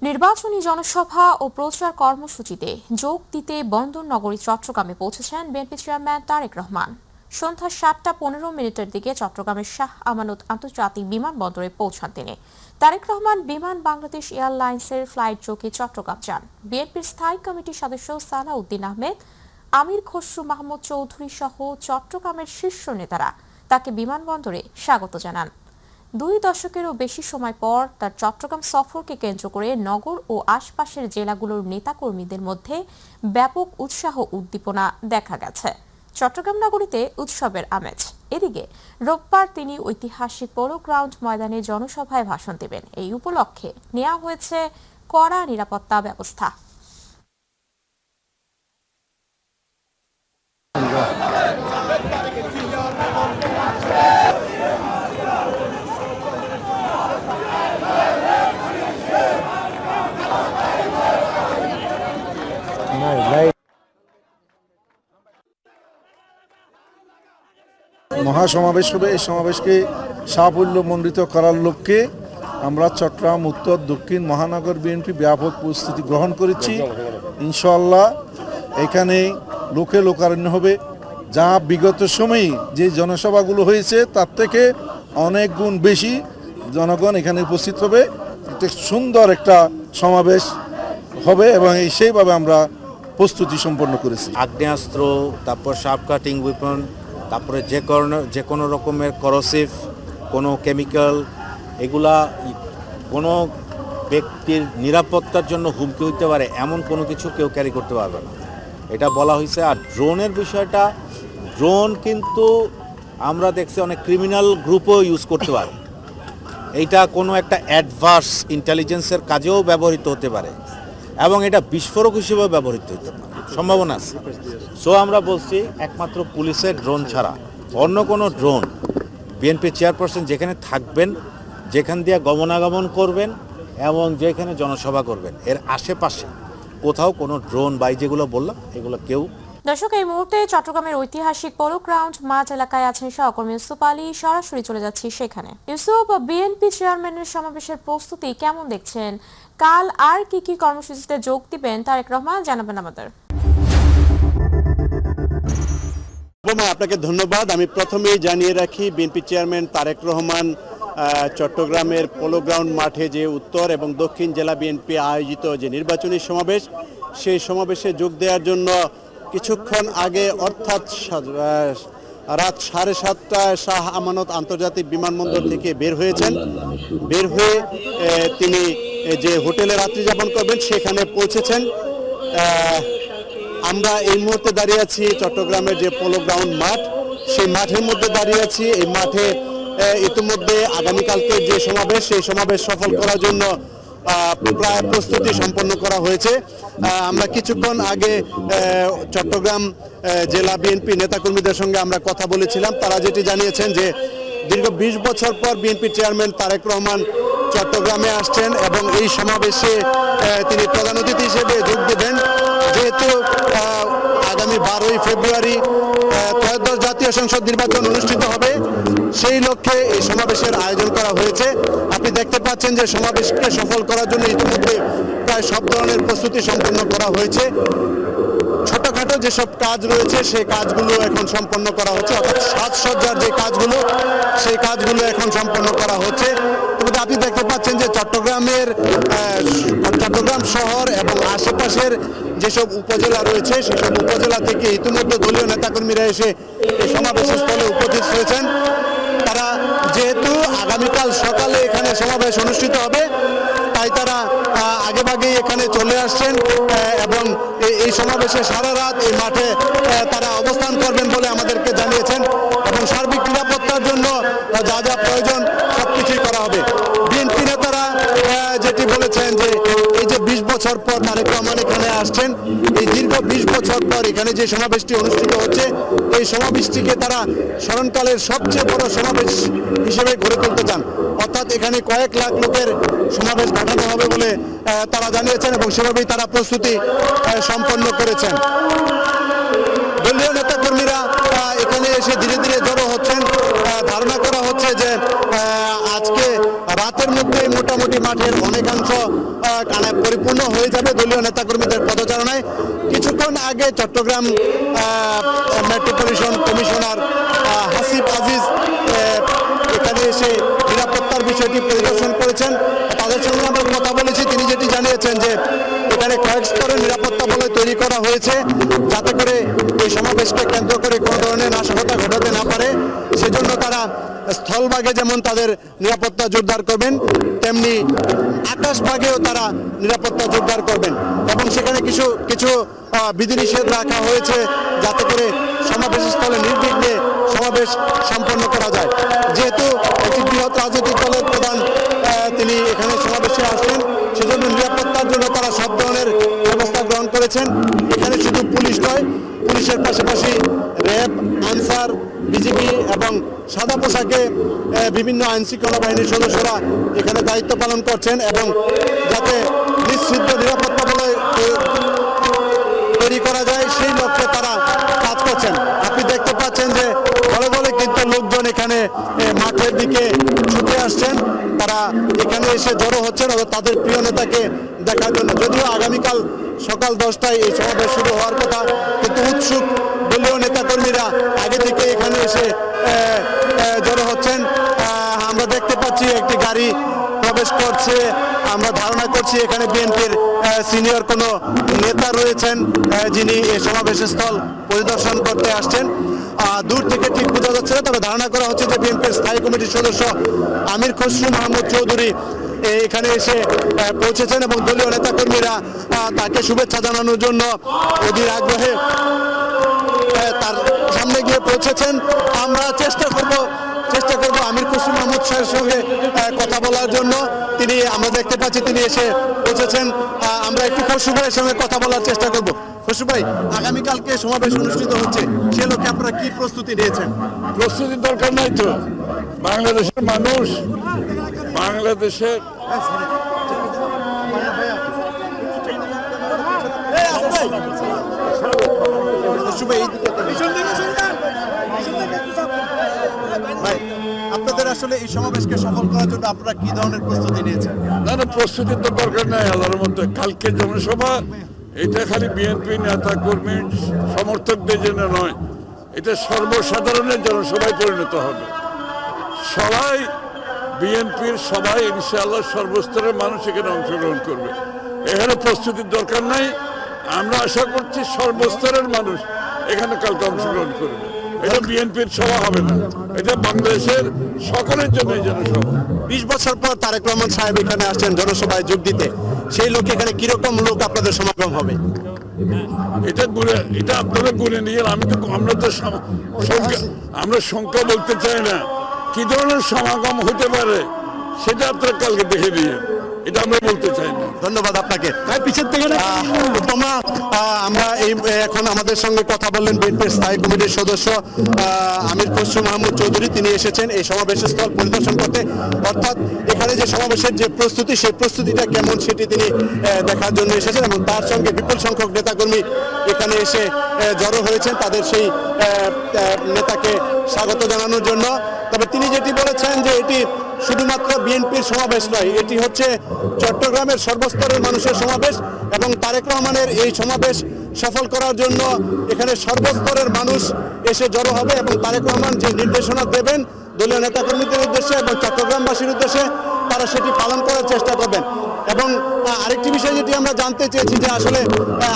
নির্বাচনী জনসভা ও প্রচার কর্মসূচিতে যোগ দিতে বন্দরনগরী চট্টগ্রামে পৌঁছেছেন বিএনপি চেয়ারম্যান তারেক রহমান। সন্ধ্যা 7:15 দিকে চট্টগ্রামের শাহ আমানত আন্তর্জাতিক বিমানবন্দরে পৌঁছান তিনি। তারেক রহমান বিমান বাংলাদেশ এয়ারলাইন্সের ফ্লাইট যোগে চট্টগ্রাম যান। বিএনপির স্থায়ী কমিটির সদস্য সালাউদ্দিন আহমেদ, আমির খসরু মাহমুদ চৌধুরী সহ চট্টগ্রামের শীর্ষ নেতারা তাকে বিমানবন্দরে স্বাগত জানান। 2 দশকেরও বেশি সময় পর তার চট্টগ্রাম সফরকে কেন্দ্র করে নগর ও আশপাশের জেলাগুলোর নেতাকর্মীদের মধ্যে ব্যাপক উৎসাহ উদ্দীপনা দেখা গেছে। চট্টগ্রাম নগরীতে উৎসবের আমেজ। এদিকে রোববার তিনি ঐতিহাসিক পোলো গ্রাউন্ড ময়দানে জনসভায় ভাষণ দেবেন। এই উপলক্ষে নেওয়া হয়েছে কড়া নিরাপত্তা ব্যবস্থা। মহাসমাবেশ হবে। এই সমাবেশকে সাফল্যমণ্ডিত করার লক্ষ্যে আমরা চট্টগ্রাম উত্তর দক্ষিণ মহানগর বিএনপি ব্যাপক প্রস্তুতি গ্রহণ করেছি। ইনশাআল্লাহ এখানে লোকে লোকারণ্য হবে। যা বিগত সময়ে যে জনসভাগুলো হয়েছে তার থেকে অনেক গুণ বেশি জনগণ এখানে উপস্থিত হবে। একটা সুন্দর একটা সমাবেশ হবে এবং সেইভাবে আমরা প্রস্তুতি সম্পন্ন করেছি। আগ্নেয়াস্ত্র, তারপর শার্প কাটিং ওয়েপন, তারপরে যে কোনো রকমের করসিভ, কোনো কেমিক্যাল, এগুলা কোনো ব্যক্তির নিরাপত্তার জন্য হুমকি হইতে পারে এমন কোনো কিছু কেউ ক্যারি করতে পারবে না, এটা বলা হয়েছে। আর ড্রোনের বিষয়টা, ড্রোন কিন্তু আমরা দেখছি অনেক ক্রিমিনাল গ্রুপও ইউজ করতে পারে। এইটা কোনো একটা অ্যাডভার্স ইন্টেলিজেন্সের কাজেও ব্যবহৃত হতে পারে এবং এটা বিস্ফোরক হিসেবেও ব্যবহৃত হতে পারে, সম্ভাবনা আছে। সো আমরা বলছি একমাত্র পুলিশের ড্রোন ছাড়া অন্য কোনো ড্রোন, বিএনপি চেয়ারপারসন যেখানে থাকবেন, যেখান দিয়ে গমনাগমন করবেন এবং যেখানে জনসভা করবেন, এর আশেপাশে কোথাও কোনো ড্রোন বা যেগুলো বললাম এগুলো কেউ। দর্শক, এই মুহূর্তে চট্টগ্রামের ঐতিহাসিক পোলো গ্রাউন্ড মাঠ এলাকায় আছেন সহকর্মী ইউসুফ আলী। সরাসরি চলে যাচ্ছি সেখানে। ইউসুফ, বিএনপি চেয়ারম্যানের সমাবেশের প্রস্তুতি কেমন দেখছেন? কাল আর কি কি কর্মসূচিতে যোগ দিবেন তারেক রহমান, জানাবেন আমাদের। আপনাকে ধন্যবাদ। আমি প্রথমেই জানিয়ে রাখি, বিএনপি চেয়ারম্যান তারেক রহমান চট্টগ্রামের পোলো গ্রাউন্ড মাঠে যে উত্তর এবং দক্ষিণ জেলা বিএনপি আয়োজিত যে নির্বাচনী সমাবেশ, সেই সমাবেশে যোগ দেওয়ার জন্য কিছুক্ষণ আগে অর্থাৎ রাত 7:30টায় শাহ আমানত আন্তর্জাতিক বিমানবন্দর থেকে বের হয়েছেন। বের হয়ে তিনি যে হোটেলে রাত্রি যাপন করবেন সেখানে পৌঁছেছেন। আমরা এই মুহূর্তে দাঁড়িয়ে আছি চট্টগ্রামের যে পোলো গ্রাউন্ড মাঠ, সেই মাঠের মধ্যে দাঁড়িয়ে আছি। এই মাঠে ইতিমধ্যে আগামীকালকে যে সমাবেশ, সেই সমাবেশ সফল করার জন্য প্রায় প্রস্তুতি সম্পন্ন করা হয়েছে। আমরা কিছুক্ষণ আগে চট্টগ্রাম জেলা বিএনপি নেতাকর্মীদের সঙ্গে আমরা কথা বলেছিলাম। তারা যেটি জানিয়েছেন যে দীর্ঘ 20 বছর পর বিএনপি চেয়ারম্যান তারেক রহমান চট্টগ্রামে আসছেন এবং এই সমাবেশে তিনি প্রধান অতিথি হিসেবে যোগ দেবেন। যেহেতু আগামী 12ই ফেব্রুয়ারি ত্রয়োদশ জাতীয় সংসদ নির্বাচন অনুষ্ঠিত হবে, সেই লক্ষ্যে এই সমাবেশের আয়োজন করা হয়েছে। আপনি দেখতে পাচ্ছেন যে সমাবেশকে সফল করার জন্য ইতিমধ্যে প্রায় সব ধরনের প্রস্তুতি সম্পন্ন করা হয়েছে। ছোটখাটো যেসব কাজ রয়েছে সেই কাজগুলো এখন সম্পন্ন করা হচ্ছে, অর্থাৎ সাজসজ্জার যে কাজগুলো, সেই কাজগুলো এখন সম্পন্ন করা হচ্ছে। তবে আপনি দেখতে পাচ্ছেন যে চট্টগ্রাম শহর এবং আশেপাশের যেসব উপজেলা রয়েছে, সেসব উপজেলা থেকে ইতিমধ্যে দলীয় নেতাকর্মীরা এসে এই সমাবেশের স্থলে উপস্থিত হয়েছেন। তারা যেহেতু আগামীকাল সকালে এখানে সমাবেশ অনুষ্ঠিত হবে, তাই তারা আগেভাগেই এখানে চলে আসছেন এবং এই সমাবেশে সারা রাত এই মাঠে তারা অবস্থান করবেন বলে আমাদেরকে জানিয়েছেন এবং সার্বিক নিরাপত্তার জন্য যা যা প্রয়োজন সবকিছুই করা হবে। বিএনপি নেতারা যেটি বলেছেন যে এই যে 20 বছর পর তারেক রহমান এখানে আসছেন, এই দীর্ঘ 20 বছর পর এখানে যে সমাবেশটি অনুষ্ঠিত হচ্ছে, এই সমাবেশটিকে তারা স্মরণকালের সবচেয়ে বড় সমাবেশ হিসেবে গড়ে তুলতে চান। অর্থাৎ এখানে কয়েক লাখ লোকের সমাবেশ ঘটানো হবে বলে তারা জানিয়েছেন এবং সেভাবেই তারা প্রস্তুতি সম্পন্ন করেছেন। দলীয় নেতাকর্মীরা এখানে এসে ধীরে ধীরে জড়ো হচ্ছেন। ধারণা করা হচ্ছে যে আজকে রাতের মধ্যেই মোটামুটি মাঠের অনেকাংশ পরিপূর্ণ হয়ে যাবে দলীয় নেতাকর্মীদের পদচারণায়। কিছুক্ষণ আগে চট্টগ্রাম মেট্রোপলিটন কমিশনার হাসিব আজিজ এখানে এসে নিরাপত্তার বিষয়টি পরিদর্শন করেছেন। তাদের সঙ্গে আমরা কথা বলেছি, তিনি যেটি জানিয়েছেন যে এখানে কয়েক স্তরের নিরাপত্তা বলয় তৈরি করা হয়েছে যাতে করে এই সমাবেশকে কেন্দ্র করে কোনো ধরনের নাশকতা ঘটাতে না পারে। সেজন্য তারা স্থলভাগে যেমন তাদের নিরাপত্তা জোরদার করবেন, তেমনি আকাশভাগেও তারা নিরাপত্তা জোরদার করবেন এবং সেখানে কিছু কিছু বিধিনিষেধ রাখা হয়েছে যাতে করে সমাবেশ স্থলে নির্বিঘ্নে সমাবেশ সম্পন্ন করা যায়। যেহেতু একটি বৃহৎ রাজনৈতিক দলের প্রধান তিনি এখানে সমাবেশে আসবেন, সেজন্য নিরাপত্তার জন্য তারা সব ধরনের ব্যবস্থা গ্রহণ করেছেন। এখানে শুধু পুলিশ নয়, পুলিশের পাশাপাশি র্যাব, আনসার, বিজিবি এবং সাদা পোশাকে বিভিন্ন আইন শৃঙ্খলা বাহিনীর সদস্যরা এখানে দায়িত্ব পালন করছেন এবং যাতে নিশ্চিত নিরাপত্তা বলয় তৈরি করা যায় সেই লক্ষ্যে তারা কাজ করছেন। আপনি দেখতে পাচ্ছেন যে দলে দলে কিন্তু লোকজন এখানে মাঠের দিকে ছুটে আসছেন, তারা এখানে এসে জড়ো হচ্ছেন তাদের প্রিয় নেতাকে দেখার জন্য। যদিও আগামীকাল সকাল 10টায় এই সমাবেশ শুরু হওয়ার কথা, কিন্তু উৎসুক দলীয় নেতাকর্মীরা আগে থেকে এখানে এসে জড়ো হচ্ছেন। আমরা দেখতে পাচ্ছি একটি গাড়ি প্রবেশ করছে, আমরা ধারণা করছি এখানে বিএনপির সিনিয়র কোনো নেতা রয়েছেন যিনি এই সমাবেশ স্থল পরিদর্শন করতে আসছেন। দূর থেকে ঠিক বোঝা যাচ্ছে না, তবে ধারণা করা হচ্ছে যে বিএনপির স্থায়ী কমিটির সদস্য আমির খসরু মাহমুদ চৌধুরী এখানে এসে পৌঁছেছেন এবং দলীয় নেতাকর্মীরা তাকে শুভেচ্ছা জানানোর জন্য অধীর আগ্রহে তার সামনে গিয়ে পৌঁছেছেন। আমরা চেষ্টা করব আমির খসরু মাহমুদ সাহেবের সঙ্গে কথা বলার জন্য। আমরা দেখতে পাচ্ছি তিনি এসে পৌঁছেছেন। আমরা একটু খসরু ভাইয়ের সঙ্গে কথা বলার চেষ্টা করব। খসরু ভাই, আগামীকালকে সমাবেশ অনুষ্ঠিত হচ্ছে, সে লক্ষ্যে আপনারা কি প্রস্তুতি নিয়েছেন? প্রস্তুতির দরকার নাই তো, বাংলাদেশের মানুষ বাংলাদেশের আপনাদের আসলে এই সমাবেশকে সফল করার জন্য আপনারা কি ধরনের প্রস্তুতি নিয়েছেন? না প্রস্তুতির তো দরকার নাই আল্লাহর মধ্যে। কালকে জনসভা এটা খালি বিএনপি নেতা কর্মী সমর্থকদের জন্য নয়, এটা সর্বসাধারণের জনসভায় পরিণত হবে। সবাই বিএনপির সবাই ইনশাআল্লাহ সর্বস্তরের মানুষ এখানে অংশগ্রহণ করবে, এখানে প্রস্তুতির দরকার নাই। আমরা আশা করছি সর্বস্তরের মানুষ এখানে কালকে অংশগ্রহণ করবে। এটা বিএনপির সভা হবে না, এটা বাংলাদেশের সকলের জন্য জনসভা। 20 বছর পর তারেক রহমান সাহেব এখানে আসছেন জনসভায় যোগ দিতে, সেই লোক এখানে কিরকম লোক আপনাদের সমাগম হবে? এটা আপনারা গুনে নিয়ে আমরা সংখ্যা বলতে চাই না, কি ধরনের সমাগম হতে পারে সেটা আপনারা কালকে দেখে দিয়ে, এটা আমরা বলতে চাই না। ধন্যবাদ আপনাকে। পিছের থেকে তোমরা আমরা এখন আমাদের সঙ্গে কথা বললেন বিএনপির স্থায়ী কমিটির সদস্য আমির খসরু মাহমুদ চৌধুরী। তিনি এসেছেন এই সমাবেশের স্থল পরিদর্শন করতে, অর্থাৎ এখানে যে সমাবেশের যে প্রস্তুতি, সেই প্রস্তুতিটা কেমন সেটি তিনি দেখার জন্য এসেছেন এবং তার সঙ্গে বিপুল সংখ্যক নেতাকর্মী এখানে এসে জড়ো হয়েছেন তাদের সেই নেতাকে স্বাগত জানানোর জন্য। তবে তিনি যেটি বলেছেন যে এটি শুধুমাত্র বিএনপির সমাবেশ নয়, এটি হচ্ছে চট্টগ্রামের সর্বস্তরের মানুষের সমাবেশ এবং তারেক রহমানের এই সমাবেশ সফল করার জন্য এখানে সর্বস্তরের মানুষ এসে জড়ো হবে এবং তারেক রহমান যে নির্দেশনা দেবেন দলীয় নেতাকর্মীদের উদ্দেশ্যে এবং চট্টগ্রামবাসীর উদ্দেশ্যে, তারা সেটি পালন করার চেষ্টা করবেন। এবং আরেকটি বিষয় যেটি আমরা জানতে চেয়েছি যে আসলে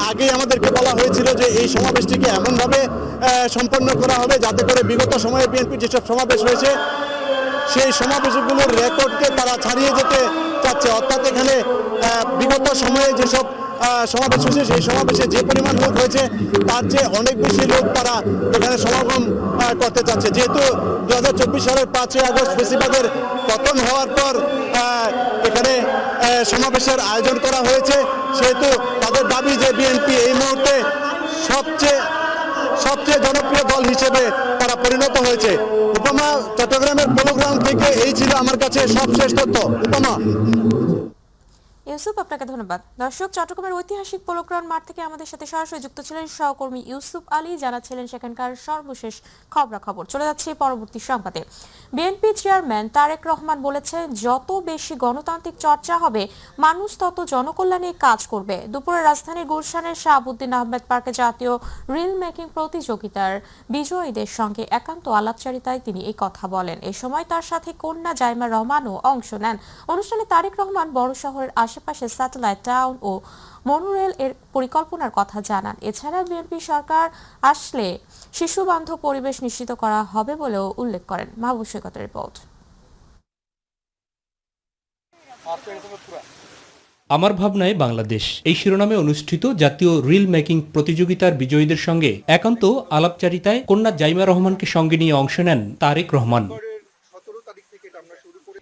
আগেই আমাদেরকে বলা হয়েছিল যে এই সমাবেশটিকে এমনভাবে সম্পন্ন করা হবে যাতে করে বিগত সময়ে বিএনপির যেসব সমাবেশ হয়েছে সেই সমাবেশগুলোর রেকর্ডকে তারা ছাড়িয়ে যেতে চাচ্ছে। অর্থাৎ এখানে বিগত সময়ে যেসব সমাবেশ হয়েছে সেই সমাবেশে যে পরিমাণ লোক হয়েছে তার চেয়ে অনেক বেশি লোক তারা এখানে সমাগম করতে চাচ্ছে। যেহেতু 2024 সালের 5ই আগস্ট ফেসিবাদের পতন হওয়ার পর এখানে সমাবেশের আয়োজন করা হয়েছে, সেহেতু তাদের দাবি যে বিএনপি এই মুহূর্তে সবচেয়ে জনপ্রিয় দল হিসেবে তারা পরিণত হয়েছে। উপমা, চট্টগ্রামের পোলো গ্রাউন্ড থেকে এই ছিল আমার কাছে সবশেষ তথ্য। উপমা। ইউসুফ, আপনাকে ধন্যবাদ। দর্শক, চট্টগ্রামের ঐতিহাসিক পোলো গ্রাউন্ড মাঠ থেকে আমাদের সাথে সরাসরি যুক্ত ছিলেন সহকর্মী ইউসুফ আলী, জানাচ্ছিলেন সেখানকার সর্বশেষ খবরাখবর। চলে যাচ্ছে পরবর্তী সংবাদে। বিএনপি চেয়ারম্যান তারেক রহমান বলেছেন, যত বেশি গণতান্ত্রিক চর্চা হবে মানুষ তত জনকল্যাণে কাজ করবে। দুপুরে রাজধানীর গুলশানের শাহাবুদ্দিন আহমেদ পার্কে জাতীয় রিল মেকিং প্রতিযোগিতার বিজয়ীদের সঙ্গে একান্ত আলাপচারিতায় তিনি এই কথা বলেন। এ সময় তার সাথে কন্যা জাইমা রহমানও অংশ নেন। অনুষ্ঠানে তারেক রহমান বড় শহরের আশেপাশে স্যাটেলাইট টাউন ও মনোরেল এর পরিকল্পনার কথা জানান। এছাড়া বিএনপি সরকার আসলে শিশু বান্ধব পরিবেশ নিশ্চিত করা হবে বলেও উল্লেখ করেন। মাহবুব সৈকতের রিপোর্ট। আমার ভাবনায় বাংলাদেশ এই শিরোনামে অনুষ্ঠিত জাতীয় রিল মেকিং প্রতিযোগিতার বিজয়ীদের সঙ্গে একান্ত আলাপচারিতায় কন্যা জাইমা রহমানকে সঙ্গে নিয়ে অংশ নেন তারেক রহমান।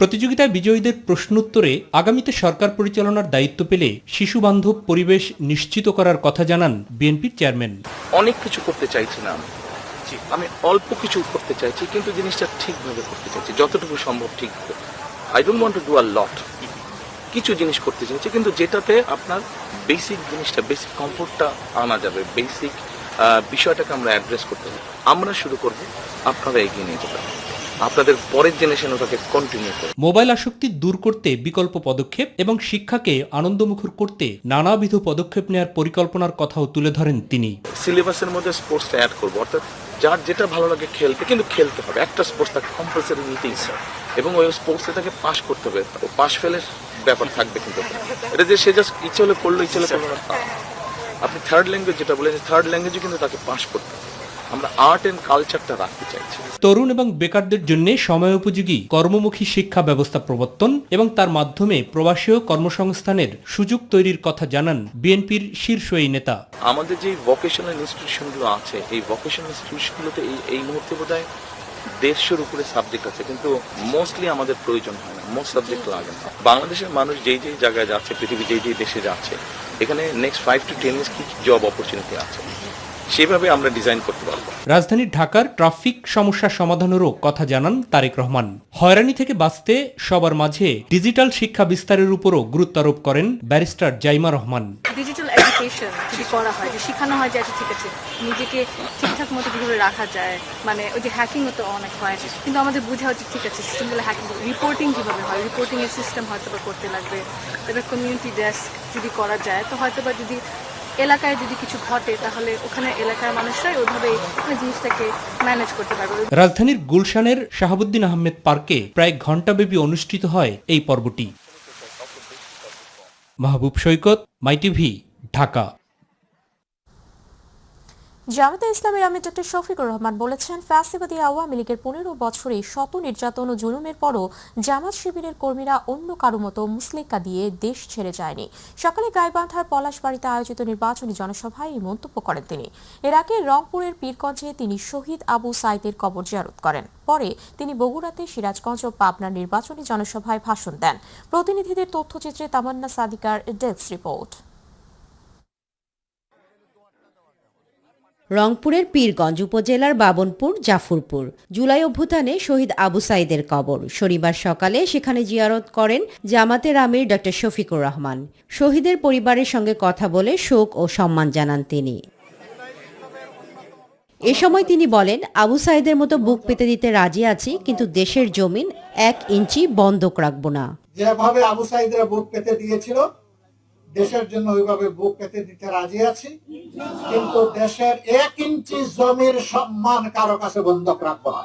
প্রতিযোগিতায় বিজয়ীদের প্রশ্নোত্তরে আগামীতে সরকার পরিচালনার দায়িত্ব পেলে শিশু বান্ধব পরিবেশ নিশ্চিত করার কথা জানান বিএনপির চেয়ারম্যান। অনেক কিছু করতে চাইছি না, আমি অল্প কিছু করতে চাইছি, কিন্তু জিনিসটা ঠিকভাবে করতে চাইছি, যতটুকু সম্ভব ঠিকভাবে। I don't want to do a lot. কিছু জিনিস করতে চাইছি, কিন্তু যেটাতে আপনার বেসিক জিনিসটা, বেসিক কমফোর্টটা আনা যাবে, বেসিক বিষয়টাকে আমরা অ্যাড্রেস করতে হবে। আমরা শুরু করব, আপনারা এগিয়ে নিয়ে যাবেন, আপনাদের পরের জেনারেশন ওটাকে কন্টিনিউ করে। মোবাইল আসক্তি দূর করতে বিকল্প পদক্ষেপ এবং শিক্ষাকে আনন্দমুখর করতে নানাবিধ পদক্ষেপ নেওয়ার পরিকল্পনার কথাও তুলে ধরেন তিনি। সিলেবাসের মধ্যে স্পোর্টসটা অ্যাড করবো, অর্থাৎ যার যেটা ভালো লাগে খেলতে, কিন্তু খেলতে হবে। একটা স্পোর্টস তাকে কম্পালসারি নিতেই স্যার, এবং ওই স্পোর্টসে তাকে পাস করতে হবে। ও পাস ফেলের ব্যাপার থাকবে, কিন্তু এটা যে সে জাস্ট ইচ্ছে হলে করলো, ইচ্ছে হলে করলো না। আপনি থার্ড ল্যাঙ্গুয়েজ যেটা বলেন, থার্ড ল্যাঙ্গুয়েজে কিন্তু তাকে পাস করতে হবে। আমরা আর্ট এন্ড কালচারটা রাখতে চাইছি। তরুণ এবং বেকারদের জন্য সময়োপযোগী কর্মমুখী শিক্ষা ব্যবস্থা প্রবর্তন এবং তার মাধ্যমে প্রবাসী কর্মসংস্থানের সুযোগ তৈরির কথা জানান বিএনপির শীর্ষ এই নেতা। আমাদের যে ভোকেশনাল ইনস্টিটিউশনগুলো আছে, এই ভোকেশনাল ইনস্টিটিউশনগুলোতে এই মুহূর্তে বোধহয় 150-এর উপরে সাবজেক্ট আছে, কিন্তু মোস্টলি আমাদের প্রয়োজন হয় না, মোস্ট সাবজেক্ট লাগে না। বাংলাদেশের মানুষ যেই জায়গায় যাচ্ছে, পৃথিবীর যেই দেশে যাচ্ছে, এখানে নেক্সট 5 to 10 ইয়ার্স কি জব অপরচুনিটি আছে, সেভাবে আমরা ডিজাইন করতে পারবো। রাজধানী ঢাকার ট্রাফিক সমস্যা সমাধানেরও কথা জানান তারেক রহমান। হয়রানি থেকে বাঁচতে সবার মাঝে ডিজিটাল শিক্ষা বিস্তারের উপরও গুরুত্ব আরোপ করেন barrister Zaima Rahman. Digital education যদি করা হয়, যে শেখানো হয় যে আচ্ছা ঠিক আছে নিজেকে ঠিকঠাক মতো কীভাবে রাখা যায়, মানে ওই যে হ্যাকিংও তো অনেক হয়, কিন্তু আমাদের বোঝা হচ্ছে ঠিক আছে সিস্টেমগুলো হ্যাকিং, রিপোর্টিং কীভাবে হয়, রিপোর্টিংয়ের সিস্টেম হয়তো বা করতে লাগবে। তবে কমিউনিটি ডেস্ক যদি করা যায়, তো হয়তো বা যদি এলাকায় যদি কিছু ঘটে, তাহলে ওখানে এলাকার মানুষরাই ওইভাবে জিনিসটাকে ম্যানেজ করতে পারবে। রাজধানীর গুলশানের শাহাবুদ্দিন আহমেদ পার্কে প্রায় ঘণ্টাব্যাপী অনুষ্ঠিত হয় এই পর্বটি। মাহবুব সৈকত, মাই টিভি, ঢাকা। জামায়াতে ইসলামীর আমির ডক্টর শফিকুর রহমান বলেছেন, ফ্যাসিবাদী আওয়ামী লীগের 15 বছরে শত নির্যাতন ও জুলুমের পরও জামাত শিবিরের কর্মীরা অন্য কারো মতো মুসলিকা দিয়ে দেশ ছেড়ে যায়নি। সকালে গাইবান্ধার পলাশবাড়িতে আয়োজিত নির্বাচনী জনসভায় এই মন্তব্য করেন তিনি। এর আগে রংপুরের পীরগঞ্জে তিনি শহীদ আবু সাইদের কবর জিয়ারত করেন। পরে তিনি বগুড়াতে সিরাজগঞ্জ ও পাবনার নির্বাচনী জনসভায় ভাষণ দেন। প্রতিনিধিদের তথ্যচিত্রে তামান্না সাদিকার ডেস্ক রিপোর্ট। রংপুরের পীরগঞ্জ উপজেলার বাবনপুর জাফরপুর জুলাই অভ্যুত্থানে শহীদ আবু সাইদের কবর। শনিবার সকালে সেখানে জিয়ারত করেন জামাতের আমির ডক্টর শফিকুর রহমান। শহীদের পরিবারের সঙ্গে কথা বলে শোক ও সম্মান জানান তিনি। এ সময় তিনি বলেন, আবু সাইদের মতো বুক পেতে দিতে রাজি আছি, কিন্তু দেশের জমিন 1 ইঞ্চি বন্ধক রাখব না। যেভাবে আবু সাইদরা বুক পেতে দিয়েছিল, দেশের জন্য ওইভাবে বুক পেতে দিতে রাজি আছি, কিন্তু দেশের 1 ইঞ্চি জমির সম্মান কারো কাছে বন্ধক রাখবো না।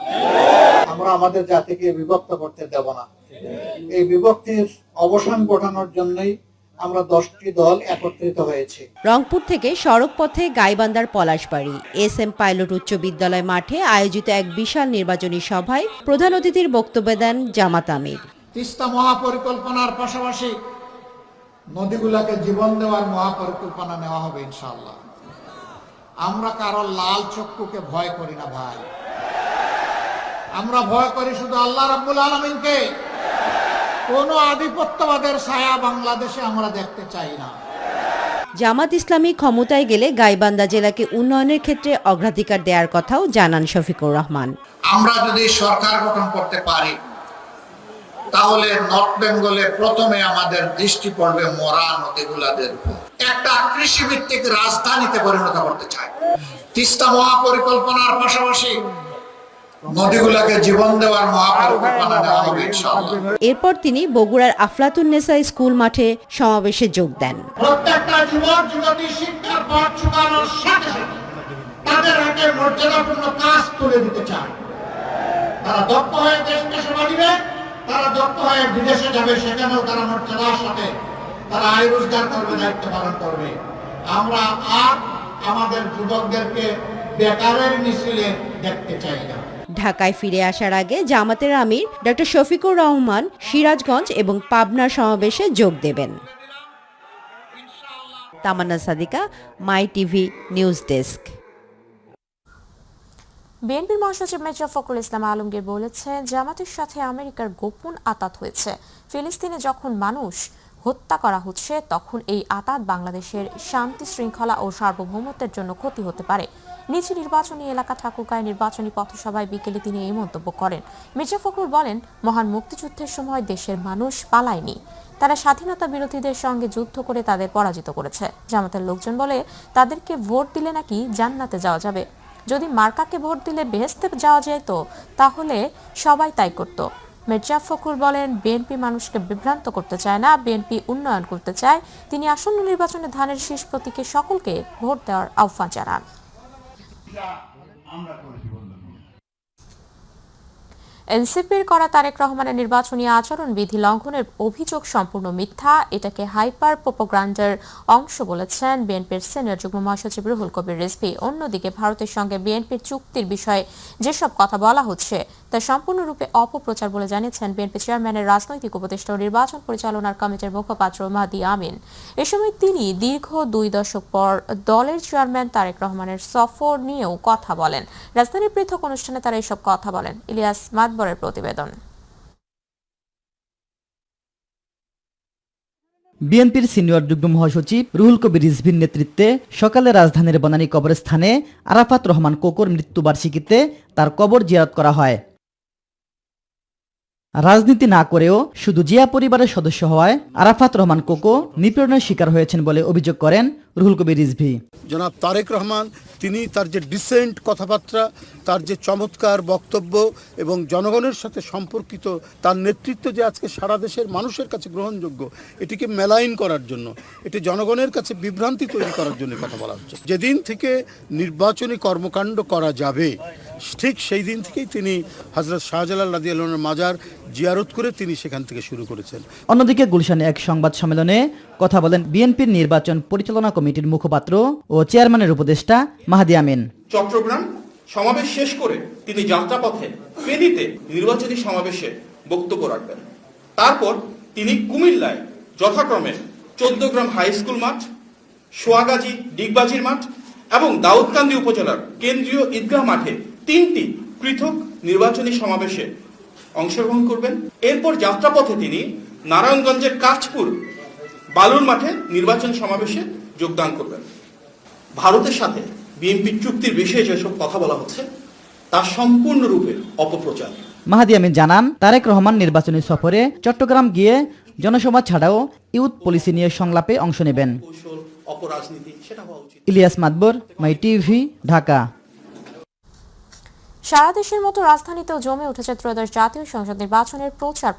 আমরা আমাদের জাতিকে বিভক্ত করতে দেব না। এই বিভক্তির অবসান ঘটানোর জন্যই আমরা 10টি দল একত্রিত হয়েছি। রংপুর থেকে সড়ক পথে গাইবান্ধার পলাশবাড়ি SM পাইলট উচ্চ বিদ্যালয় মাঠে আয়োজিত এক বিশাল নির্বাচনী সভায় প্রধান অতিথির বক্তব্য দেন জামাত আমির। তিস্তা মহাপরিকল্পনার পাশাপাশি নদীগুলোকে জীবন দেওয়ার মহাপরিকল্পনা নেওয়া হবে ইনশাআল্লাহ। আমরা কারো লাল চক্ষুকে ভয় করি না ভাই, আমরা ভয় করি শুধু আল্লাহ রাব্বুল আলামিনকে। কোন আধিপত্যবাদের ছায়া বাংলাদেশে আমরা দেখতে চাই না। জামাত ইসলামী ক্ষমতায় গেলে গাইবান্ধা জেলাকে উন্নয়নের ক্ষেত্রে অগ্রাধিকার দেওয়ার কথাও জানান শফিকুর রহমান। আমরা যদি সরকার গঠন করতে পারি, তাহলে নর্থ বেঙ্গলে প্রথমে আমাদের দৃষ্টি পড়বে মরা নদীগুলাদের উপর। একটা কৃষিভিত্তিক রাজধানীতে পরিণত করতে চায়। তিস্তা মহাপরিকল্পনার পাশাপাশি নদীগুলোকে জীবন দেওয়ার মহাপরিকল্পনা নেওয়া হবে ইনশাআল্লাহ। এরপর তিনি বগুড়ার আফলাতুন্নেসা স্কুল মাঠে সমাবেশে যোগ দেন। প্রত্যেকটা যুবক যুবতী শিক্ষার পথ চুকানোর সাথে সাথে তাদের হাতে মর্যাদাপূর্ণ কাজ তুলে দিতে চায়। তারা দক্ষ হয়ে দেশকে সেবা দিবে, তারা দক্ষ হয়ে বিদেশে যাবে, সেখানেও তারা মর্যাদার সাথে তারা আয় রোজগার করবে, দায়িত্ব পালন করবে। আমরা আর আমাদের যুবকদেরকে বেকারের মিছিলে দেখতে চাই না। ঢাকায় ফিরে আসার আগে জামাতের আমির ডক্টর শফিকুর রহমান সিরাজগঞ্জ এবং পাবনার সমাবেশে যোগ দেবেন। তামান্না সাদিকা, মাই টিভি নিউজ ডেস্ক। বিএনপির মহাসচিব মির্জা ফখরুল ইসলাম আলমগীর বলেছেন, জামাতের সাথে আমেরিকার গোপন আতাত হয়েছে। ফিলিস্তিনে যখন মানুষ হত্যা করা হচ্ছে, তখন এই আতাত বাংলাদেশের শান্তি শৃঙ্খলা ও সার্বভৌমত্বের জন্য ক্ষতি হতে পারে। নিজ নির্বাচনী এলাকা ঠাকুরগাঁয় নির্বাচনী পথসভায় বিকেলে তিনি এই মন্তব্য করেন। মির্জা ফখরুল বলেন, মহান মুক্তিযুদ্ধের সময় দেশের মানুষ পালায়নি, তারা স্বাধীনতা বিরোধীদের সঙ্গে যুদ্ধ করে তাদের পরাজিত করেছে। জামাতের লোকজন বলে, তাদেরকে ভোট দিলে নাকি জান্নাতে যাওয়া যাবে। যদি মার্কাকে ভোট দিলে বেহেশতে যাওয়া যেত, তাহলে সবাই তাই করত। মির্জা ফখরুল বলেন, বিএনপি মানুষকে বিভ্রান্ত করতে চায় না, বিএনপি উন্নয়ন করতে চায়। তিনি আসন্ন নির্বাচনে ধানের শীষ প্রতীকে সকলকে ভোট দেওয়ার আহ্বান জানান। এনসিপির করা তারেক রহমানের নির্বাচনী আচরণ বিধি লঙ্ঘনের অভিযোগ সম্পূর্ণ মিথ্যা, এটাকে হাইপার প্রোপাগান্ডার অংশ বলেছেন বিএনপির সিনিয়র যুগ্ম মহাসচিব রুহুল কবির রিজভী। অন্যদিকে ভারতের সঙ্গে বিএনপির চুক্তির বিষয়ে যেসব কথা বলা হচ্ছে তা সম্পূর্ণরূপে অপপ্রচার বলে জানিয়েছেন বিএনপি চেয়ারম্যানের রাজনৈতিক উপদেষ্টা ও নির্বাচন পরিচালনার কমিটির মুখপাত্র মাহদি আমিন। এ সময় তিনি দীর্ঘ 2 দশক পর দলের চেয়ারম্যান তারেক রহমানের সফর নিয়েও কথা বলেন। রাজধানীর পৃথক অনুষ্ঠানে তারা এসব কথা বলেন। ইলিয়াস মাতবরের প্রতিবেদন। বিএনপির সিনিয়র যুগ্ম মহাসচিব রুহুল কবির রিজভীর নেতৃত্বে সকালে রাজধানীর বনানী কবরস্থানে আরাফাত রহমান কোকোর মৃত্যুবার্ষিকীতে তার কবর জিয়ারত করা হয়। রাজনীতি না করেও শুধু জিয়া পরিবারের সদস্য হওয়ায় আরাফাত রহমান কোকো নিপীড়নের শিকার হয়েছেন বলে অভিযোগ করেন রুহুল কবির রিজভী। জনাব তারেক রহমান তিনি তার যে ডিসেন্ট কথাবার্তা, তার যে চমৎকার বক্তব্য এবং জনগণের সাথে সম্পর্কিত তার নেতৃত্ব যে আজকে সারা দেশের মানুষের কাছে গ্রহণযোগ্য, এটিকে মেলাইন করার জন্য, এটি জনগণের কাছে বিভ্রান্তি তৈরি করার জন্য কথা বলা হচ্ছে। যেদিন থেকে নির্বাচনী কর্মকাণ্ড করা যাবে, ঠিক সেই দিন থেকেই তিনি হযরত শাহজালাল রাদিয়াল্লাহু আনহুর মাজার জিয়ারত করে তিনি সেখান থেকে শুরু করেছেন। অন্যদিকে গুলশানে এক সংবাদ সম্মেলনে কথা বলেন বিএনপির নির্বাচন পরিচালনা কমিটির মুখপাত্র ও চেয়ারম্যানের উপদেষ্টা মাহদি আমিন। চট্টগ্রাম সমাবেশ শেষ করে তিনি যাত্রাপথে ফেনীতে নির্বাচনী সমাবেশে বক্তব্য রাখবেন। তারপর তিনি কুমিল্লায় যথাক্রমে 14 গ্রাম হাই স্কুল মাঠ, সোয়াগাজী ডিগবাজির মাঠ এবং দাউদকান্দি উপজেলার কেন্দ্রীয় ঈদগাহ মাঠে 3টি পৃথক নির্বাচনী সমাবেশে অংশগ্রহণ করবেন। এরপর যাত্রাপথে তিনি নারায়ণগঞ্জের কাঁচপুর বালুর মাঠে নির্বাচন সমাবেশে যোগদান করবেন। ভারতের সাথে বিএনপির চুক্তির বিষয়ে যেসব কথা বলা হচ্ছে তা সম্পূর্ণরূপে অপপ্রচার। মাহদি আমিন জানান, তারেক রহমান নির্বাচনী সফরে চট্টগ্রাম গিয়ে জনসভা ছাড়াও ইউথ পলিসি নিয়ে সংলাপে অংশ নেবেন। ইলিয়াস মাতবর, মাই টিভি, ঢাকা। সারা দেশের মতো রাজধানীতেও জমে উঠেছে ত্রয়োদশ জাতীয় সংসদ নির্বাচনের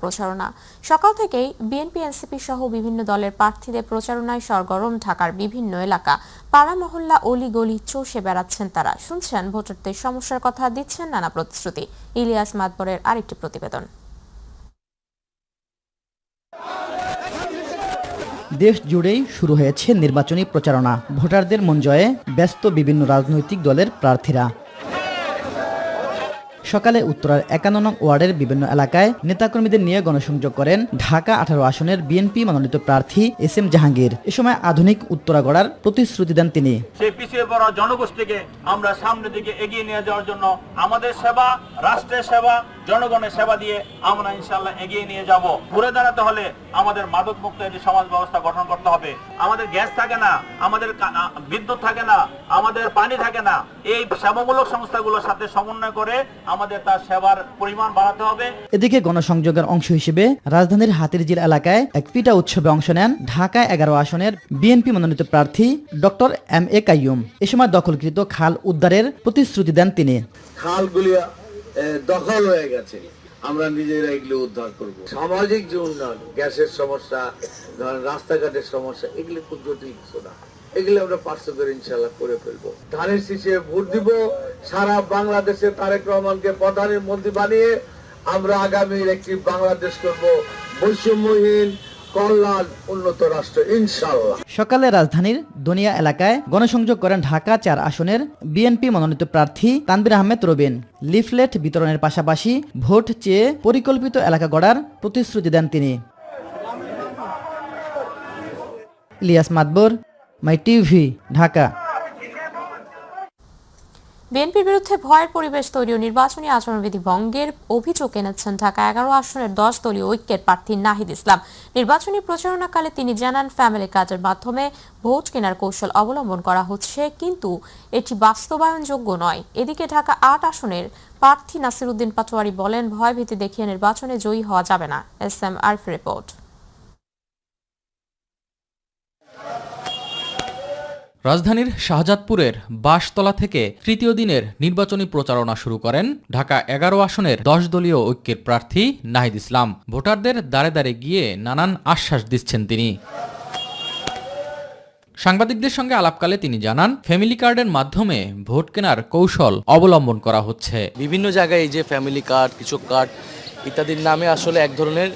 প্রচারণা। সকাল থেকেই বিএনপি এনসিপি সহ বিভিন্ন দলের প্রার্থীদের প্রচারণায় সরগরম ঢাকার বিভিন্ন এলাকা। পাড়া মহল্লা অলি গলি চষে বেড়াচ্ছেন তারা। শুনছেন ভোটারদের সমস্যার কথা, দিচ্ছেন নানা প্রতিশ্রুতি। ইলিয়াস মাতবরের আরেকটি প্রতিবেদন। দেশ জুড়েই শুরু হয়েছে নির্বাচনী প্রচারণা। ভোটারদের মন জয়ে ব্যস্ত বিভিন্ন রাজনৈতিক দলের প্রার্থীরা। সকালে উত্তরার 51 নং ওয়ার্ডের বিভিন্ন এলাকায় নেতাকর্মীদের নিয়ে গণসংযোগ করেন ঢাকা 18 আসনের বিএনপি মনোনীত প্রার্থী এস.এম. জাহাঙ্গীর। এ সময় আধুনিক উত্তরা গড়ার প্রতিশ্রুতি দেন তিনি। সেই পিছিয়ে পড়া জনগোষ্ঠীকে আমরা সামনের দিকে এগিয়ে নিয়ে যাওয়ার জন্য আমাদের সেবা, রাষ্ট্রের সেবা, জনগণের সেবা দিয়ে আমরা ইনশাআল্লাহ এগিয়ে নিয়ে যাব। ঘুরে দাঁড়াতে হলে আমাদের মাদক মুক্ত একটি সমাজ ব্যবস্থা গঠন করতে হবে। আমাদের গ্যাস থাকে না, আমাদের বিদ্যুৎ থাকে না, আমাদের পানি থাকে না। এই সেবামূলক সংস্থাগুলোর সাথে সমন্বয় করে আমাদের তার সেবার পরিমাণ বাড়াতে হবে। এদিকে গণসংযোগের অংশ হিসেবে রাজধানীর হাতিরঝিল এলাকায় এক পিটা উৎসবে অংশ নেন ঢাকা 11 আসনের বিএনপি মনোনীত প্রার্থী ডক্টর MA কাইয়ুম। এ সময় দখলকৃত খাল উদ্ধারের প্রতিশ্রুতি দেন তিনি। খালগুলি দখল হয়ে গেছে, আমরা নিজেরা এগুলো উদ্ধার করব। সামাজিক যে উন্নয়ন, গ্যাসের সমস্যা, রাস্তাঘাটের সমস্যা, এগুলো খুব জটিল কিছু না, এগুলো আমরা 500 করে ইনশাল্লাহ করে ফেলবো। ধানের শীষে ভোট দিব, সারা বাংলাদেশে তারেক রহমানকে প্রধানমন্ত্রী বানিয়ে আমরা আগামীর একটি বাংলাদেশ করব, বৈষম্যহীন, কল্যাণ, উন্নত রাষ্ট্র ইনশাআল্লাহ। সকালে রাজধানীর দনিয়া এলাকায় গণসংযোগ করেন ঢাকা 4 আসনের বিএনপি মনোনীত প্রার্থী তানভীর আহমেদ রবিন। লিফলেট বিতরণের পাশাপাশি ভোট চেয়ে পরিকল্পিত এলাকা গড়ার প্রতিশ্রুতি দেন তিনি। ইলিয়াস মাদবর, মাই টিভি, ঢাকা। বিএনপির বিরুদ্ধে ভয়ের পরিবেশ তৈরি ও নির্বাচনী আচরণবিধি ভঙ্গের অভিযোগ এনেছেন ঢাকা 11 আসনের 10 দলীয় ঐক্যের প্রার্থী নাহিদ ইসলাম। নির্বাচনী প্রচারণাকালে তিনি জানান, ফ্যামিলি কার্ডের মাধ্যমে ভোট কেনার কৌশল অবলম্বন করা হচ্ছে, কিন্তু এটি বাস্তবায়নযোগ্য নয়। এদিকে ঢাকা 8 আসনের প্রার্থী নাসির উদ্দিন পাটোয়ারি বলেন, ভয়ভীতি দেখিয়ে নির্বাচনে জয়ী হওয়া যাবে না। SM Arif report. রাজধানীর শাহজাদপুরের বাঁশতলা থেকে তৃতীয় দিনের নির্বাচনী প্রচারণা শুরু করেন ঢাকা 11 আসনের 10 দলীয় ঐক্যের প্রার্থী নাহিদ ইসলাম। ভোটারদের দ্বারে দ্বারে গিয়ে নানান আশ্বাস দিচ্ছেন তিনি। সাংবাদিকদের সঙ্গে আলাপকালে তিনি জানান, ফ্যামিলি কার্ডের মাধ্যমে ভোট কেনার কৌশল অবলম্বন করা হচ্ছে। বিভিন্ন জায়গায় এই যে ফ্যামিলি কার্ড, কৃষক কার্ড ইত্যাদির নামে আসলে এক ধরনের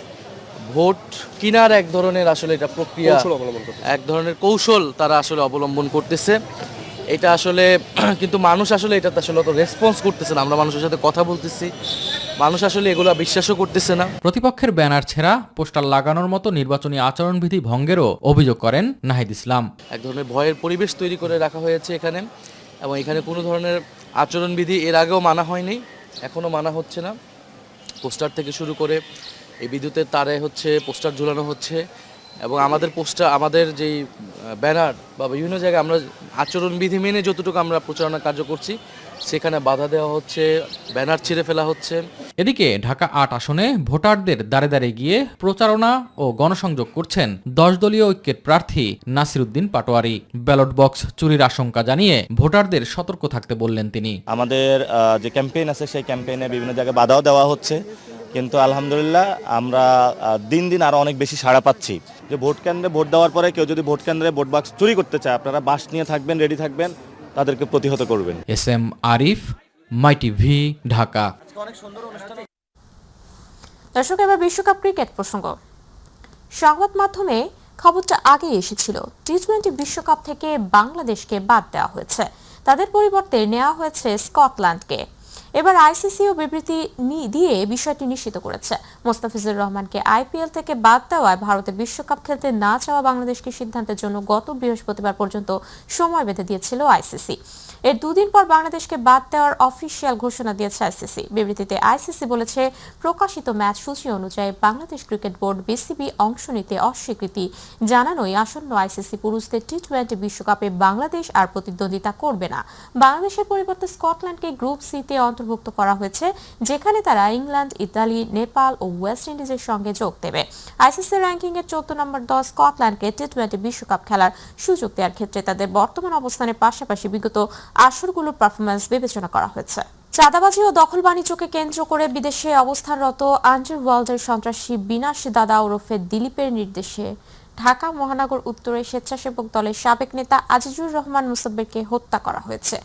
ভোট কেনার এক ধরনের আসলে এটা প্রক্রিয়া, এক ধরনের কৌশল তারা আসলে অবলম্বন করতেছে। এটা আসলে কিন্তু মানুষ আসলে এটাতে আসলে অত রেসপন্স করতেছে না। আমরা মানুষের সাথে কথা বলতেছি, মানুষ আসলে এগুলো বিশ্বাসও করতেছে না। প্রতিপক্ষের ব্যানার ছেঁড়া, পোস্টার লাগানোর মতো নির্বাচনী আচরণবিধি ভঙ্গেরও অভিযোগ করেন নাহিদ ইসলাম। এক ধরনের ভয়ের পরিবেশ তৈরি করে রাখা হয়েছে এখানে, এবং এখানে কোনো ধরনের আচরণবিধি এর আগেও মানা হয়নি, এখনও মানা হচ্ছে না। পোস্টার থেকে শুরু করে এই বিদ্যুতের তারে হচ্ছে পোস্টার ঝুলানো হচ্ছে, এবং আমাদের যেই ব্যানার বা বিভিন্ন জায়গায় আমরা আচরণবিধি মেনে যতটুকু আমরা প্রচারণা কার্য করছি সেখানে বাধা দেওয়া হচ্ছে, ব্যানার ছিঁড়ে ফেলা হচ্ছে। এদিকে ঢাকা 8 আসনে ভোটারদের দ্বারে দ্বারে গিয়ে প্রচারণা ও গণসংযোগ করছেন 10 দলীয় ঐক্যের প্রার্থী নাসির উদ্দিন পাটোয়ারি। ব্যালট বক্স চুরির আশঙ্কা জানিয়ে ভোটারদের সতর্ক থাকতে বললেন তিনি। আমাদের যে ক্যাম্পেইন আছে সেই ক্যাম্পেইনে বিভিন্ন জায়গায় বাধাও দেওয়া হচ্ছে, কিন্তু আলহামদুলিল্লাহ আমরা দিন দিন আরো অনেক বেশি সাড়া পাচ্ছি। যে ভোট কেন্দ্রে ভোট দেওয়ার পরে কেউ যদি ভোট কেন্দ্রে ভোট বাক্স চুরি করতে চায়, আপনারা বাস নিয়ে থাকবেন, রেডি থাকবেন, তাদেরকে প্রতিহত করবেন। SM আরিফ, মাই টিভি, ঢাকা। দর্শক, এবার বিশ্বকাপ ক্রিকেট প্রসঙ্গ। সংবাদ মাধ্যমে খবরটা আগে এসেছিল, টি-20 বিশ্বকাপ থেকে বাংলাদেশকে বাদ দেওয়া হয়েছে, তাদের পরিবর্তে নেওয়া হয়েছে স্কটল্যান্ডকে। এবার আইসিসিও বিবৃতি দিয়ে বিষয়টি নিশ্চিত করেছে। মোস্তাফিজুর রহমানকে IPL থেকে বাদ দেওয়ায় ভারতে বিশ্বকাপ খেলতে না চাওয়া বাংলাদেশকে সিদ্ধান্তের জন্য গত বৃহস্পতিবার পর্যন্ত সময় বেঁধে দিয়েছিল আইসিসি। এর দুদিন পর বাংলাদেশকে বাদ দেওয়ার অফিসিয়াল ঘোষণা দিয়েছে আইসিসি। বিবৃতিতে আইসিসি বলেছে, প্রকাশিত ম্যাচ সূচি অনুযায়ী বাংলাদেশ ক্রিকেট বোর্ড BCB অংশ নিতে অস্বীকৃতি জানানোই আসন্ন আইসিসি পুরুষদের টি-20 বিশ্বকাপে বাংলাদেশ আর প্রতিদ্বন্দ্বিতা করবে না। বাংলাদেশের পরিবর্তে স্কটল্যান্ডকে গ্রুপ সিতে অন্তর্ভুক্ত করা হয়েছে, যেখানে তারা ইংল্যান্ড, ইতালি, নেপাল ও ওয়েস্ট ইন্ডিজের সঙ্গে যোগ দেবে। আইসিসি র্যাঙ্কিং এর 14 নম্বর দল স্কটল্যান্ডকে টি-20 বিশ্বকাপ খেলার সুযোগ দেওয়ার ক্ষেত্রে তাদের বর্তমান অবস্থানের পাশাপাশি বিগত আসরগুলোর পারফরম্যান্স বিবেচনা করা হয়েছে। চাঁদাবাজি ও দখল বাণিজ্যকে কেন্দ্র করে বিদেশে অবস্থানরত আন্ডারওয়ার্ল্ডের সন্ত্রাসী বিনাশ দাদা ওরফে দিলীপের নির্দেশে ঢাকা মহানগর উত্তরের স্বেচ্ছাসেবক দলের সাবেক নেতা আজিজুর রহমান মুসাব্বিরকে হত্যা করা হয়েছে।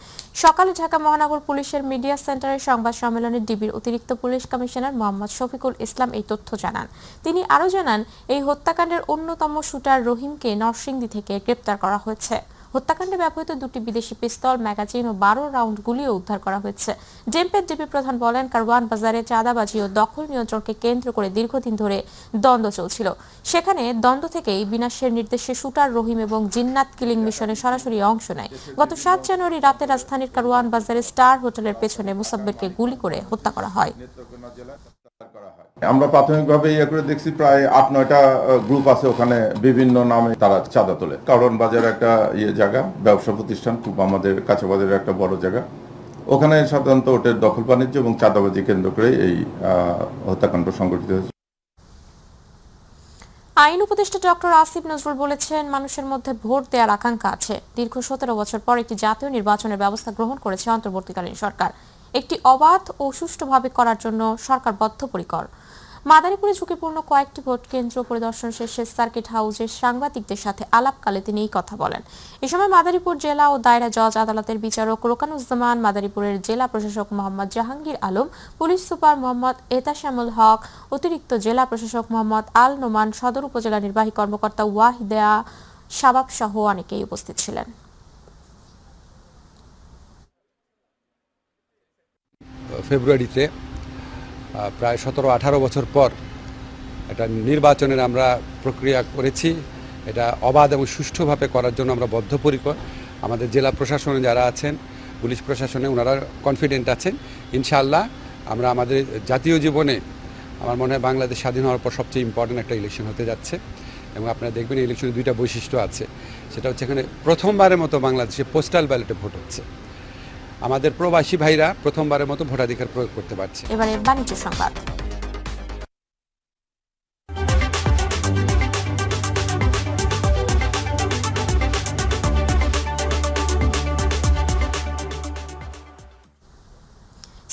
সকালে ঢাকা মহানগর পুলিশের মিডিয়া সেন্টারের সংবাদ সম্মেলনে ডিবির অতিরিক্ত পুলিশ কমিশনার মোহাম্মদ শফিকুল ইসলাম এই তথ্য জানান। তিনি আরও জানান, এই হত্যাকাণ্ডের অন্যতম শুটার রহিমকে নরসিংদী থেকে গ্রেপ্তার করা হয়েছে। হত্যাকাণ্ডে ব্যবহৃত 2টি বিদেশি পিস্তল, ম্যাগাজিন ও 12 রাউন্ড গুলিও উদ্ধার করা হয়েছে। জেমপের ডিবি প্রধান বলেন, কারওয়ান বাজারে চাঁদাবাজি ও দখল নিয়ন্ত্রণকে কেন্দ্র করে দীর্ঘদিন ধরে দ্বন্দ্ব চলছিল। সেখানে দ্বন্দ্ব থেকেই বিনাশের নির্দেশে শুটার রহিম এবং জিন্নাত কিলিং মিশনে সরাসরি অংশ নেয়। গত 7 জানুয়ারি রাতে রাজধানীর কারওয়ান বাজারে স্টার হোটেলের পেছনে মুসাব্বিরকে গুলি করে হত্যা করা হয়। আমরা প্রাথমিকভাবে ইয়ে করে দেখছি প্রায় 8-9টা গ্রুপ আছে ওখানে, বিভিন্ন নামে তারা চাঁদা তোলে। কারণ বাজার একটা জায়গা, ব্যবসা প্রতিষ্ঠান, খুব আমাদের কাছাবাজারের একটা বড় জায়গা। ওখানে সাধারণত ওটের দখল বাণিজ্য এবং চাঁদাবাজি কেন্দ্র করে এই হত্যাকাণ্ড সংঘটিত হয়েছে। আইন উপদেষ্টা ডক্টর আসিফ নজরুল বলেছেন, মানুষের মধ্যে ভোট দেওয়ার আকাঙ্ক্ষা আছে। দীর্ঘ 17 বছর পর একটি জাতীয় নির্বাচনের ব্যবস্থা গ্রহণ করেছে অন্তর্বর্তীকালীন সরকার। একটি অবাধ ও সুষ্ঠুভাবে করার জন্য সরকার বদ্ধপরিকর। মাদারীপুরে ঝুঁকিপূর্ণ কয়েকটি ভোট কেন্দ্র পরিদর্শন শেষে সার্কিট হাউসে সাংবাদিকদের সাথে আলাপকালে তিনি এই কথা বলেন। এ সময় মাদারীপুর জেলা ও দায়রা জজ আদালতের বিচারক রোকানুজ্জামান, মাদারীপুরের জেলা প্রশাসক মোহাম্মদ জাহাঙ্গীর আলম, পুলিশ সুপার মোহাম্মদ এতাশামুল হক, অতিরিক্ত জেলা প্রশাসক মোহাম্মদ আল নোমান, সদর উপজেলা নির্বাহী কর্মকর্তা ওয়াহিদা শাবাব সহ অনেকেই উপস্থিত ছিলেন। ফেব্রুয়ারিতে প্রায় 17-18 বছর পর একটা নির্বাচনের আমরা প্রক্রিয়া করেছি। এটা অবাধ এবং সুষ্ঠুভাবে করার জন্য আমরা বদ্ধপরিকর। আমাদের জেলা প্রশাসনে যারা আছেন, পুলিশ প্রশাসনে ওনারা কনফিডেন্ট আছেন। ইনশাআল্লাহ আমরা আমাদের জাতীয় জীবনে আমার মনে হয় বাংলাদেশ স্বাধীন হওয়ার পর সবচেয়ে ইম্পর্টেন্ট একটা ইলেকশন হতে যাচ্ছে। এবং আপনারা দেখবেন এই ইলেকশনে দুইটা বৈশিষ্ট্য আছে। সেটা হচ্ছে এখানে প্রথমবারের মতো বাংলাদেশে পোস্টাল ব্যালটে ভোট হচ্ছে। আমাদের প্রবাসী ভাইরা প্রথমবারের মতো ভোটাধিকার প্রয়োগ করতে পারছে। এবারে বাণিজ্য সংবাদ।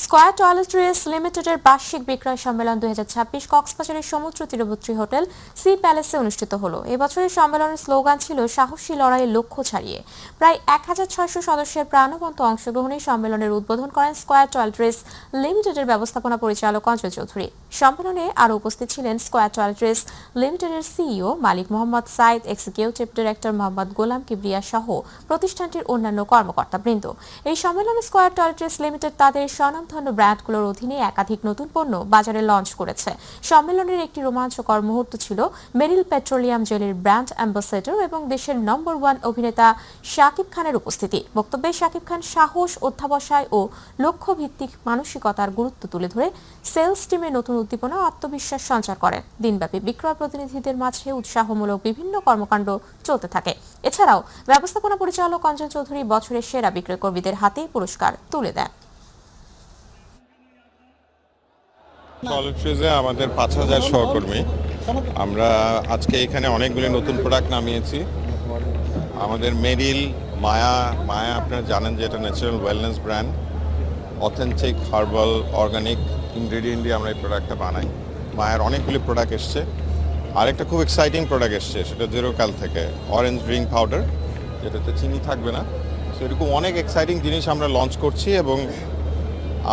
স্কয়ার টয়লেট্রিজ লিমিটেডের বার্ষিক বিক্রয় সম্মেলন 2026 কক্সবাজারের সমুদ্র তীরবর্তী হোটেল সি প্যালেসে অনুষ্ঠিত হলো। এবছরের সম্মেলনের স্লোগান ছিল সাহসী লড়াইয়ের লক্ষ্য ছাড়িয়ে। প্রায় 1600 সদস্যের প্রাণবন্ত অংশগ্রহণে সম্মেলনের উদ্বোধন করেন স্কয়ার টয়লেট্রিজ লিমিটেডের ব্যবস্থাপনা পরিচালক অঞ্জল চৌধুরী। সম্মেলনে আরও উপস্থিত ছিলেন স্কয়ার টয়লেট্রিজ লিমিটেডের সিইও মালিক মোহাম্মদ সাইদ, এক্সিকিউটিভ ডিরেক্টর মোহাম্মদ গোলাম কিবরিয়া সহ প্রতিষ্ঠানটির অন্যান্য কর্মকর্তাবৃন্দ। এই সম্মেলনে স্কয়ার টয়লেট্রিজ লিমিটেড তাদের স্বনামধন্য ব্র্যান্ডগুলোর অধীনে একাধিক নতুন পণ্য বাজারে লঞ্চ করেছে। সম্মেলনের একটি রোমাঞ্চকর মুহূর্ত ছিল মেরিল পেট্রোলিয়াম জেলের ব্র্যান্ড অ্যাম্বাসেডর এবং দেশের নম্বর 1 অভিনেতা শাকিব খানের উপস্থিতি। বক্তব্যে শাকিব খান সাহস, অধ্যাবসায় ও লক্ষ্যভিত্তিক মানসিকতার গুরুত্ব তুলে ধরে সেলস টিমে নতুন উদ্দীপনা ও আত্মবিশ্বাস সঞ্চার করেন। দিনব্যাপী বিক্রয় প্রতিনিধিদের মাঝে উৎসাহমূলক বিভিন্ন কর্মকাণ্ড চলতে থাকে। এছাড়াও ব্যবস্থাপনা পরিচালক অঞ্জন চৌধুরী বছরের সেরা বিক্রয় কর্মীদের হাতে পুরস্কার তুলে দেন। টয়লেট্রিজে আমাদের 5000 সহকর্মী। আমরা আজকে এখানে অনেকগুলি নতুন প্রোডাক্ট নামিয়েছি। আমাদের মেরিল, মায়া আপনারা জানেন যে এটা natural wellness brand, authentic herbal organic ingredient দিয়ে আমরা এই প্রোডাক্টটা বানাই। মায়ার অনেকগুলি প্রোডাক্ট এসছে। আরেকটা খুব এক্সাইটিং প্রোডাক্ট এসছে, সেটা জিরো ক্যাল থেকে অরেঞ্জ ড্রিঙ্ক পাউডার, যেটাতে চিনি থাকবে না। সো এরকম অনেক এক্সাইটিং জিনিস আমরা লঞ্চ করছি এবং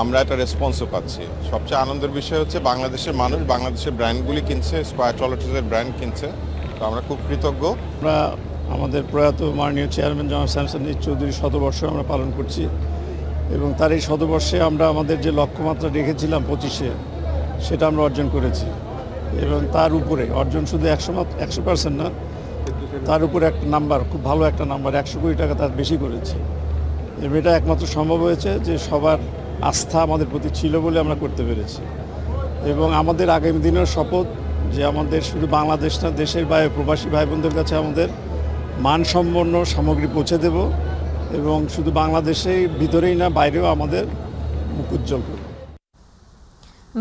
আমরা একটা রেসপন্সও পাচ্ছি। সবচেয়ে আনন্দের বিষয় হচ্ছে বাংলাদেশের মানুষ বাংলাদেশের ব্র্যান্ডগুলি কিনছে, স্কয়ার টয়লেট্রিজের ব্র্যান্ড কিনছে। তো আমরা খুব কৃতজ্ঞ। আমরা আমাদের প্রয়াত মাননীয় চেয়ারম্যান জনাব শামসুন চৌধুরীর শতবর্ষ আমরা পালন করছি এবং তার এই শতবর্ষে আমরা আমাদের যে লক্ষ্যমাত্রা রেখেছিলাম 25-এ, সেটা আমরা অর্জন করেছি এবং তার উপরে অর্জন শুধু 100% না, তার উপরে একটা নাম্বার, খুব ভালো একটা নাম্বার, 100 কোটি টাকা তার বেশি করেছে। এবং এটা একমাত্র সম্ভব হয়েছে যে সবার আস্থা আমাদের প্রতি ছিল বলে আমরা করতে পেরেছি। এবং আমাদের আগামী দিনের শপথ যে আমাদের শুধু বাংলাদেশ না, দেশের বাইরে প্রবাসী ভাই বোনদের কাছে আমাদের মানসম্পন্ন সামগ্রী পৌঁছে দেব এবং শুধু বাংলাদেশের ভিতরেই না, বাইরেও আমাদের মুখ উজ্জ্বল করব।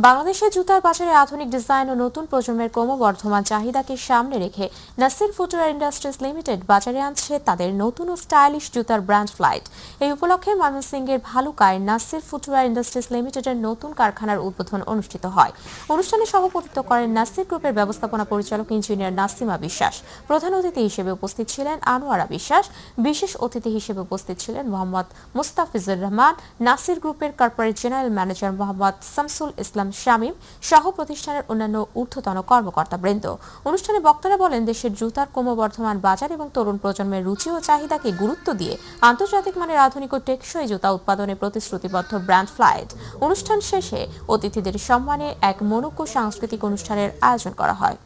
বাংলাদেশের জুতার বাজারে আধুনিক ডিজাইন ও নতুন প্রজন্মের ক্রমবর্ধমান চাহিদাকে সামনে রেখে নাসির ফুটওয়্যার ইন্ডাস্ট্রিজ লিমিটেড বাজারে আনছে তাদের নতুন ও স্টাইলিশ জুতার ব্র্যান্ড ফ্লাইট। এই উপলক্ষে ময়মনসিংহের ভালুকায় নাসির ফুটওয়্যার ইন্ডাস্ট্রিজ লিমিটেডের নতুন কারখানার উদ্বোধন অনুষ্ঠিত হয়। অনুষ্ঠানে সভাপতিত্ব করেন নাসির গ্রুপের ব্যবস্থাপনা পরিচালক ইঞ্জিনিয়ার নাসিমা বিশ্বাস। প্রধান অতিথি হিসেবে উপস্থিত ছিলেন আনোয়ারা বিশ্বাস। বিশেষ অতিথি হিসেবে উপস্থিত ছিলেন মোহাম্মদ মুস্তাফিজুর রহমান, নাসির গ্রুপের corporate general manager Mohammad Shamsul Islam Shamim সহ প্রতিষ্ঠানের অন্যান্য ঊর্ধ্বতন কর্মকর্তাবৃন্দ। অনুষ্ঠানে বক্তারা বলেন, দেশের জুতার ক্রমবর্ধমান বাজার এবং তরুণ প্রজন্মের রুচি ও চাহিদাকে গুরুত্ব দিয়ে আন্তর্জাতিক মানের আধুনিক ও টেকসই জুতা উৎপাদনে প্রতিশ্রুতিবদ্ধ ব্র্যান্ড ফ্লাইট। অনুষ্ঠান শেষে অতিথিদের সম্মানে এক মনোজ্ঞ সাংস্কৃতিক অনুষ্ঠানের আয়োজন করা হয়।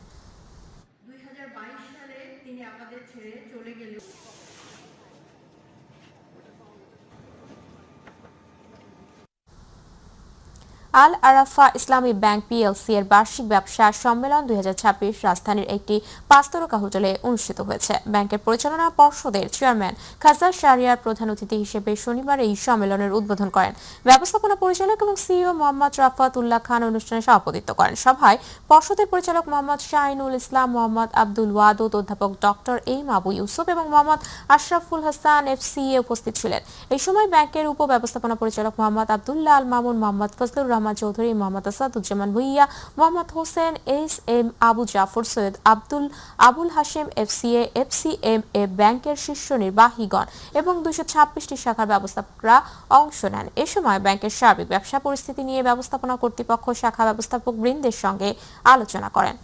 আল আরাফা ইসলামী ব্যাংক পিএলসি এর বার্ষিক ব্যবসা সম্মেলন 2026 রাজধানীর একটি 5 তারকা হোটেলে অনুষ্ঠিত হয়েছে। ব্যাংকের পরিচালনা পর্ষদের চেয়ারম্যান খাজা শাহরিয়ার প্রধান অতিথি হিসেবে শনিবার এই সম্মেলনের উদ্বোধন করেন। ব্যবস্থাপনা পরিচালক এবং সিইও মোহাম্মদ রাফাত উল্লাহ খান অনুষ্ঠানে সভাপতিত্ব করেন। সভায় পর্ষদের পরিচালক মোহাম্মদ শাহিনুল ইসলাম, মোহাম্মদ আব্দুল ওয়াদুদ, অধ্যাপক ডক্টর এম আবু ইউসুফ এবং মোহাম্মদ আশরাফুল হাসান এফসিএ উপস্থিত ছিলেন। এই সময় ব্যাংকের উপব্যবস্থাপনা পরিচালক Mohammad Abdullah Al Mamun, Mohammad Fazlur Rahman Chowdhury, Mohammad Asaduzzaman Bhuiyan, Mohammad Hossain M Abu Jafar, Syed Abul Hashem FCA, FCMA ব্যাংকের শীর্ষ নির্বাহীগণ এবং 226টি শাখার ব্যবস্থাপকরা অংশ নেন। এ সময় ব্যাংকের সার্বিক ব্যবসা পরিস্থিতি নিয়ে ব্যবস্থাপনা কর্তৃপক্ষ শাখা ব্যবস্থাপক বৃন্দের সঙ্গে আলোচনা করেন।